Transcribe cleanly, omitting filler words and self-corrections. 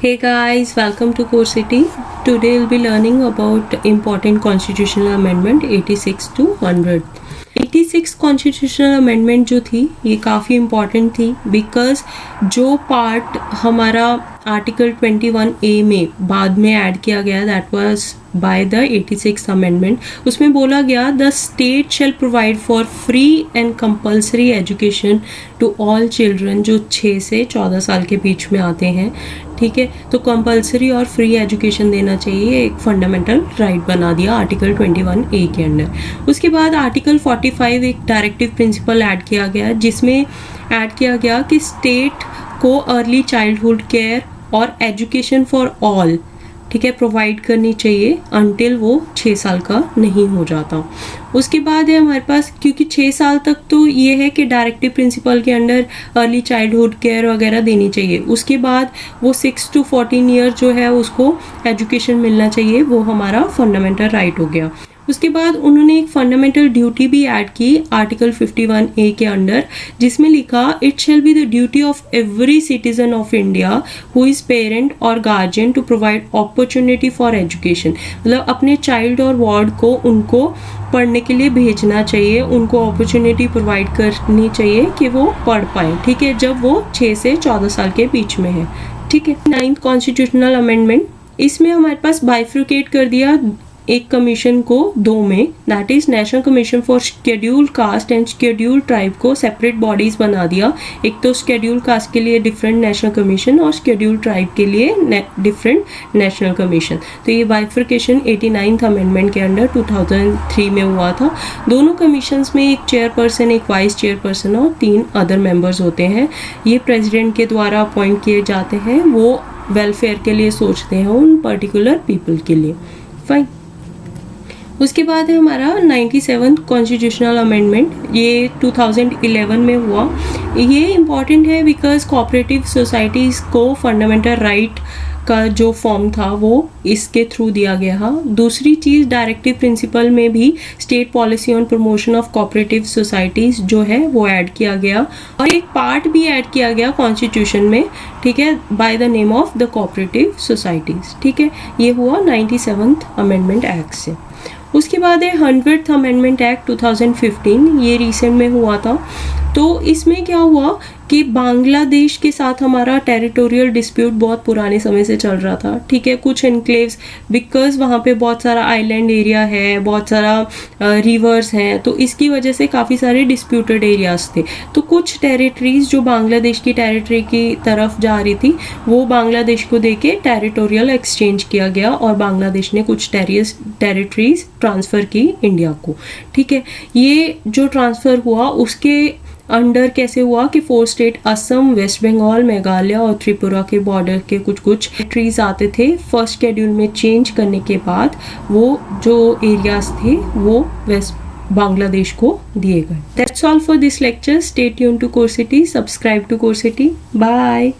Hey guys, welcome to Coursity. Today we'll be learning about important constitutional amendment 86 to 100. 86 constitutional amendment जो थी ये काफ़ी important थी because जो पार्ट हमारा आर्टिकल 21A में बाद में ऐड किया गया that was by the 86 amendment, उसमें बोला गया the state shall provide for free and compulsory education to all children जो 6 से 14 साल के बीच में आते हैं. ठीक है, तो कंपलसरी और फ्री एजुकेशन देना चाहिए, एक फंडामेंटल राइट बना दिया आर्टिकल 21A के अंडर. उसके बाद आर्टिकल 45 एक डायरेक्टिव प्रिंसिपल ऐड किया गया जिसमें ऐड किया गया कि स्टेट को अर्ली चाइल्डहुड केयर और एजुकेशन फॉर ऑल, ठीक है, प्रोवाइड करनी चाहिए अनटिल वो 6 साल का नहीं हो जाता. उसके बाद है हमारे पास, क्योंकि 6 साल तक तो ये है कि डायरेक्टिव प्रिंसिपल के अंडर अर्ली चाइल्डहुड केयर वगैरह देनी चाहिए. उसके बाद वो 6 to 14 ईयर जो है उसको एजुकेशन मिलना चाहिए, वो हमारा फंडामेंटल राइट हो गया. उसके बाद उन्होंने एक फंडामेंटल ड्यूटी भी ऐड की आर्टिकल 51A के अंडर जिसमें लिखा it shall be the duty of every citizen of India who is parent और guardian to provide opportunity for education. मतलब अपने चाइल्ड और वार्ड को उनको पढ़ने के लिए भेजना चाहिए, उनको अपॉर्चुनिटी प्रोवाइड करनी चाहिए कि वो पढ़ पाएँ. ठीक है, जब वो 6 से 14 साल के बीच में है. ठीक है, 9th कॉन्स्टिट्यूशनल अमेंडमेंट, इसमें हमारे पास बाइफ्रिकेट कर दिया एक कमीशन को 2 में, that is national commission for scheduled caste and scheduled tribe को सेपरेट बॉडीज बना दिया. एक तो शेड्यूल्ड कास्ट के लिए डिफरेंट नेशनल कमीशन और शेड्यूल्ड ट्राइब के लिए डिफरेंट नेशनल कमीशन. तो ये बाइफर्केशन 89th अमेंडमेंट के अंडर 2003 में हुआ था. दोनों कमीशंस में एक चेयरपर्सन, एक वाइस चेयरपर्सन और 3 अदर मेंबर्स होते हैं. ये प्रेसिडेंट के द्वारा अपॉइंट किए जाते हैं, वो वेलफेयर के लिए सोचते हैं उन पर्टिकुलर पीपल के लिए. फाइन. उसके बाद है हमारा 97th कॉन्स्टिट्यूशनल अमेंडमेंट, ये 2011 में हुआ. ये इम्पॉर्टेंट है बिकॉज कोऑपरेटिव सोसाइटीज़ को फंडामेंटल राइट का जो फॉर्म था वो इसके थ्रू दिया गया था. दूसरी चीज़, डायरेक्टिव प्रिंसिपल में भी state policy on promotion of cooperative societies जो है वो ऐड किया गया और एक पार्ट भी ऐड किया गया कॉन्स्टिट्यूशन में. ठीक है, by the name of the cooperative societies. ठीक है, ये हुआ 97th अमेंडमेंट एक्ट से. उसके बाद है 100th अमेंडमेंट एक्ट 2015, ये रिसेंट में हुआ था. तो इसमें क्या हुआ कि बांग्लादेश के साथ हमारा टेरिटोरियल डिस्प्यूट बहुत पुराने समय से चल रहा था. ठीक है, कुछ एनक्लेव्स, बिकॉज वहाँ पे बहुत सारा आइलैंड एरिया है, बहुत सारा रिवर्स हैं, तो इसकी वजह से काफ़ी सारे डिस्प्यूटेड एरियाज थे. तो कुछ टेरिटरीज जो बांग्लादेश की टेरिटरी की तरफ जा रही थी वो बांग्लादेश को देके टेरिटोरियल एक्सचेंज किया गया और बांग्लादेश ने कुछ टेरिटरीज ट्रांसफ़र की इंडिया को. ठीक है, ये जो ट्रांसफ़र हुआ उसके अंडर कैसे हुआ कि 4 स्टेट असम, वेस्ट बंगाल, मेघालय और त्रिपुरा के बॉर्डर के कुछ ट्रीज आते थे. फर्स्ट शेड्यूल में चेंज करने के बाद वो जो एरियाज थे वो वेस्ट बांग्लादेश को दिए गए. That's all for this lecture. Stay tuned to Coursity, subscribe to Coursity. Bye.